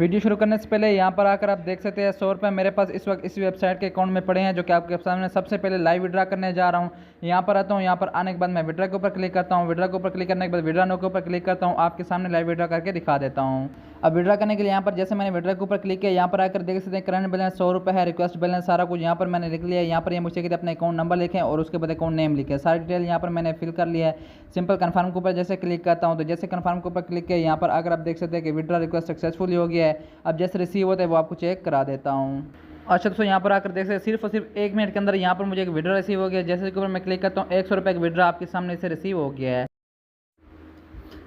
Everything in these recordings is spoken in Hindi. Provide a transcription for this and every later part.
वीडियो शुरू करने से पहले यहाँ पर आकर आप देख सकते हैं 100 रुपये मेरे पास इस वक्त इस वेबसाइट के अकाउंट में पड़े हैं, जो कि आपके सामने सबसे पहले लाइव विड्रा करने जा रहा हूँ। यहाँ पर आता हूँ, यहाँ पर आने के बाद मैं विड्रा के ऊपर क्लिक करता हूँ। विड्रा के ऊपर क्लिक करने के बाद विड्रा नो के ऊपर क्लिक करता हूँ। आपके सामने लाइव विड्रा करके दिखा देता हूँ। अब विड्रा करने के लिए यहाँ पर जैसे मैंने विड्रा के ऊपर क्लिक किया, यहाँ पर आकर देख सकते हैं करंट बैलेंस 100 रुपये है, रिक्वेस्ट बैलेंस सारा कुछ यहाँ पर मैंने लिख लिया है। यहाँ पर ये मुझसे कहते अपने अकाउंट नंबर लिखें और उसके बाद अकाउंट नेम लिखें। सारी डिटेल यहाँ पर मैंने फिल कर लिया है। सिंपल कन्फर्म के ऊपर जैसे क्लिक करता हूँ तो जैसे कन्फर्म के ऊपर क्लिक किया, यहाँ पर अगर आप देख सकते हैं कि विड्रा रिक्वेस्ट सक्सेसफुली हो गया है। अब जैसे रिसीव होता है वो आपको चेक करा देता हूँ। अच्छा दोस्तों, यहाँ पर आकर देख सकते सिर्फ और सिर्फ 1 मिनट के अंदर यहाँ पर मुझे एक विड्रा रिसीव हो गया। जैसे के ऊपर मैं क्लिक करता हूँ 100 रुपये का विड्रा आपके सामने से रिसीव हो गया है।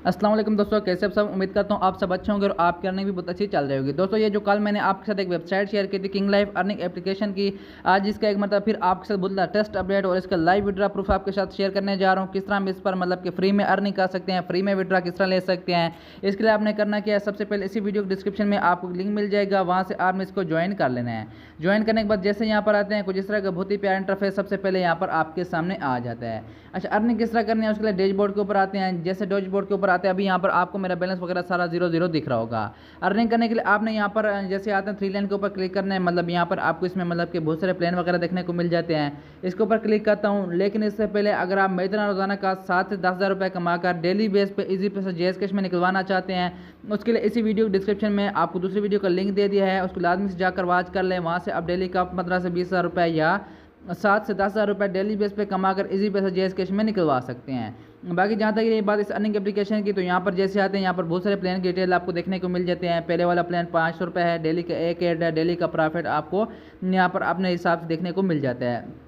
अस्सलाम वालेकुम दोस्तों, कैसे आप सब? उम्मीद करता हूँ आप सब अच्छे होंगे और आपकी अर्निंग भी बहुत अच्छी चल रही होगी। दोस्तों ये जो कल मैंने आपके साथ एक वेबसाइट शेयर की थी किंग लाइफ अर्निंग एप्लीकेशन की, आज इसका एक मतलब फिर आपके साथ बुल्ला टेस्ट अपडेट और इसका लाइव विड्रा प्रूफ आपके साथ शेयर करने जा रहा हूँ। किस तरह हम इस पर मतलब कि फ्री में अर्निंग कर सकते हैं, फ्री में विड्रा किस तरह ले सकते हैं। इसके लिए आपने करना क्या है, सबसे पहले इसी वीडियो के डिस्क्रिप्शन में आपको लिंक मिल जाएगा, वहाँ से आपने इसको ज्वाइन कर लेना है। ज्वाइन करने के बाद जैसे यहाँ पर आते हैं कुछ इस तरह का बहुत ही प्यारा इंटरफेस सबसे पहले यहाँ पर आपके सामने आ जाता है। अच्छा, अर्निंग किस तरह करनी है उसके लिए डैशबोर्ड के ऊपर आते हैं। जैसे डैशबोर्ड के ऊपर आते हैं, अभी यहाँ पर आपको मेरा बैलेंस वगैरह सारा 0 दिख रहा होगा। अर्निंग करने के लिए आपने यहाँ पर जैसे आते हैं 3 लाइन के ऊपर क्लिक करना है, मतलब यहाँ पर आपको इसमें मतलब कि बहुत सारे प्लान वगैरह देखने को मिल जाते हैं। इसके ऊपर क्लिक करता हूँ, लेकिन इससे पहले अगर आप मेरा रोजाना का 7 से 10 हज़ार रुपये कमाकर डेली बेस पे इजी पैसा जेएस कैश में निकलवाना चाहते हैं, उसके लिए इसी वीडियो डिस्क्रिप्शन में आपको दूसरी वीडियो का लिंक दे दिया है, उसको लाजमी से जाकर वॉच कर लें। वहाँ से आप डेली का 15 से 20 हज़ार रुपये या 7 से 10 हज़ार रुपये डेली बेस पे कमाकर इजी पैसा जेएस कैश में निकलवा सकते हैं। बाकी जहाँ तक ये बात इस अर्निंग एप्लीकेशन की, तो यहाँ पर जैसे आते हैं यहाँ पर बहुत सारे प्लान की डिटेल आपको देखने को मिल जाते हैं। पहले वाला प्लान 500 रुपये है, डेली का 1 ऐड है, डेली का प्रॉफिट आपको यहाँ पर अपने हिसाब से देखने को मिल जाता है।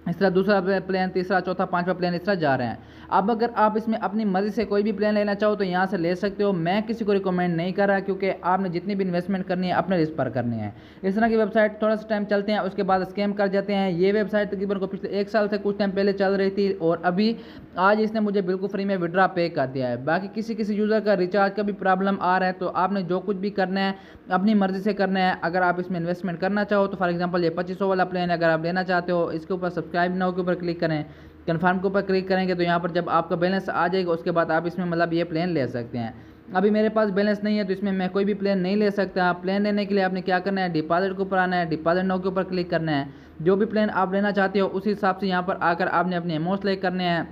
इस तरह दूसरा प्लान, तीसरा, चौथा, पांचवा प्लान इस तरह जा रहे हैं। अब अगर आप इसमें अपनी मर्जी से कोई भी प्लान लेना चाहो तो यहाँ से ले सकते हो। मैं किसी को रिकमेंड नहीं कर रहा, क्योंकि आपने जितनी भी इन्वेस्टमेंट करनी है अपने रिस्क पर करनी है। इस तरह की वेबसाइट थोड़ा सा टाइम चलते हैं, उसके बाद स्कैम कर जाते हैं। ये वेबसाइट तकरीबन को पिछले 1 साल से कुछ टाइम पहले चल रही थी और अभी आज इसने मुझे बिल्कुल फ्री में विड्रा पे कर दिया है। बाकी किसी यूज़र का रिचार्ज का भी प्रॉब्लम आ रहा है, तो आपने जो कुछ भी करना है अपनी मर्जी से करना है। अगर आप इसमें इन्वेस्टमेंट करना चाहो तो फॉर एग्जाम्पल ये 2500 वाला प्लान अगर आप लेना चाहते हो, इसके ऊपर सब्सक्राइब नाउ के ऊपर क्लिक करें, कन्फर्म के ऊपर क्लिक करेंगे तो यहाँ पर जब आपका बैलेंस आ जाएगा उसके बाद आप इसमें मतलब ये प्लान ले सकते हैं। अभी मेरे पास बैलेंस नहीं है तो इसमें मैं कोई भी प्लान नहीं ले सकता। प्लान लेने के लिए आपने क्या करना है, डिपॉजिट के ऊपर आना है, डिपॉजिट नाउ के ऊपर क्लिक करना है। जो भी प्लान आप लेना चाहते हो उस हिसाब से यहाँ पर आकर आपने अपने अमाउंट सेलेक्ट करने हैं।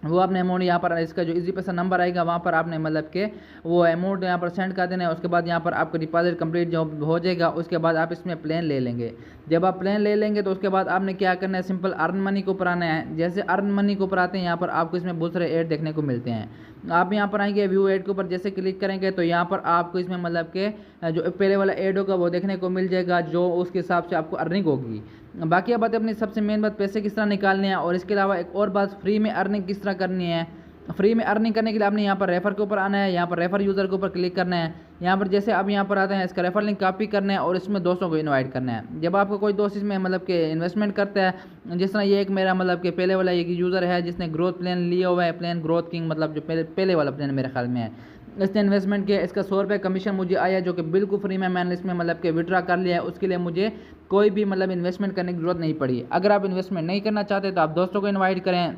वो आपने अमाउंट यहाँ पर इसका जो इजी पैसा नंबर आएगा वहाँ पर आपने मतलब के वो अमाउंट यहाँ पर सेंड कर देना है। उसके बाद यहाँ पर आपका डिपॉजिट कंप्लीट जो हो जाएगा उसके बाद आप इसमें प्लान ले लेंगे। जब आप प्लान ले लेंगे तो उसके बाद आपने क्या करना है, सिंपल अर्न मनी के ऊपर आना है। जैसे अर्न मनी के ऊपर आते हैं यहाँ पर आपको इसमें बहुत सारे ऐड देखने को मिलते हैं। आप यहाँ पर आएंगे व्यू ऐड के ऊपर जैसे क्लिक करेंगे तो यहाँ पर आपको इसमें मतलब के जो पहले वाला ऐड होगा वो देखने को मिल जाएगा, जो उसके हिसाब से आपको अर्निंग होगी। बाकी अब बात अपनी सबसे मेन बात पैसे किस तरह निकालने हैं, और इसके अलावा एक और बात फ्री में अर्निंग किस तरह करनी है। फ्री में अर्निंग करने के लिए आपने यहाँ पर रेफर के ऊपर आना है, यहाँ पर रेफर यूज़र के ऊपर क्लिक करना है। यहाँ पर जैसे अब यहाँ पर आते हैं इसका रेफर लिंक कॉपी करना है और इसमें दोस्तों को इनवाइट करना है। जब आपको कोई दोस्त इसमें मतलब कि इन्वेस्टमेंट करता है, जिस तरह ये एक मेरा मतलब कि पहले वाला एक यूज़र है जिसने ग्रोथ प्लान लिया हुआ है, प्लान ग्रोथ किंग मतलब जो पहले वाला प्लान मेरे ख्याल में है, इसने इन्वेस्टमेंट किया, इसका 100 रुपये कमीशन मुझे आया जो कि बिल्कुल फ्री में मैंने इसमें मतलब कि विड्रा कर लिया है। उसके लिए मुझे कोई भी मतलब इन्वेस्टमेंट करने की जरूरत नहीं पड़ी। अगर आप इन्वेस्टमेंट नहीं करना चाहते तो आप दोस्तों को इनवाइट करें।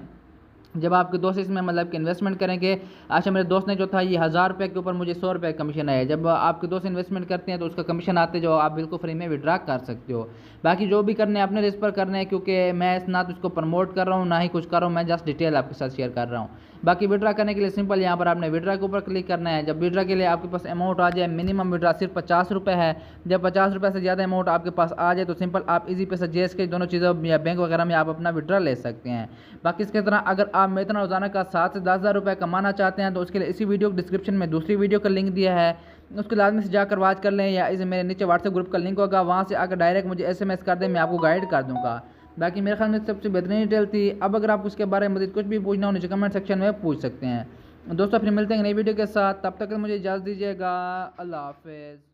जब आपके दोस्त इसमें मतलब कि इन्वेस्टमेंट करेंगे, अच्छा मेरे दोस्त ने जो था ये 1000 रुपये के ऊपर मुझे 100 रुपये कमीशन आया। जब आपके दोस्त इन्वेस्टमेंट करते हैं तो उसका कमीशन आते जो आप बिल्कुल फ्री में विड्रा कर सकते हो। बाकी जो भी करने हैं अपने रिस्क पर करने हैं, क्योंकि मैं ना तो इसको प्रमोट कर रहा हूँ ना ही कुछ कर रहा हूँ, मैं जस्ट डिटेल आपके साथ शेयर कर रहा हूँ। बाकी विड्रा करने के लिए सिंपल यहाँ पर आपने विड्रा के ऊपर क्लिक करना है। जब विड्रा के लिए आपके पास अमाउंट आ जाए, मिनिमम विड्रा सिर्फ 50 रुपये है। जब 50 रुपये से ज़्यादा अमाउंट आपके पास आ जाए तो सिंपल आप इजी पैसा जेएस के दोनों चीज़ों या बैंक वगैरह में आप अपना विड्रा ले सकते हैं। बाकी इसके तरह अगर आप मेरे रोजाना का 7 से 10 हज़ार रुपये कमाना चाहते हैं तो उसके लिए इसी वीडियो डिस्क्रिप्शन में दूसरी वीडियो का लिंक दिया है, उसको लाजमी से जाकर वॉच कर लें, या इसे मेरे नीचे व्हाट्सएप ग्रुप का लिंक होगा, वहाँ से आकर डायरेक्ट मुझे SMS कर दें, मैं आपको गाइड कर दूँगा। बाकी मेरे ख्याल में सबसे बेहतरीन डिटेल थी। अब अगर आपको उसके बारे में मज़ीद कुछ भी पूछना हो नीचे कमेंट सेक्शन में पूछ सकते हैं। दोस्तों फिर मिलते हैं नई वीडियो के साथ, तब तक मुझे इजाज़त दीजिएगा। अल्लाह हाफ़िज़।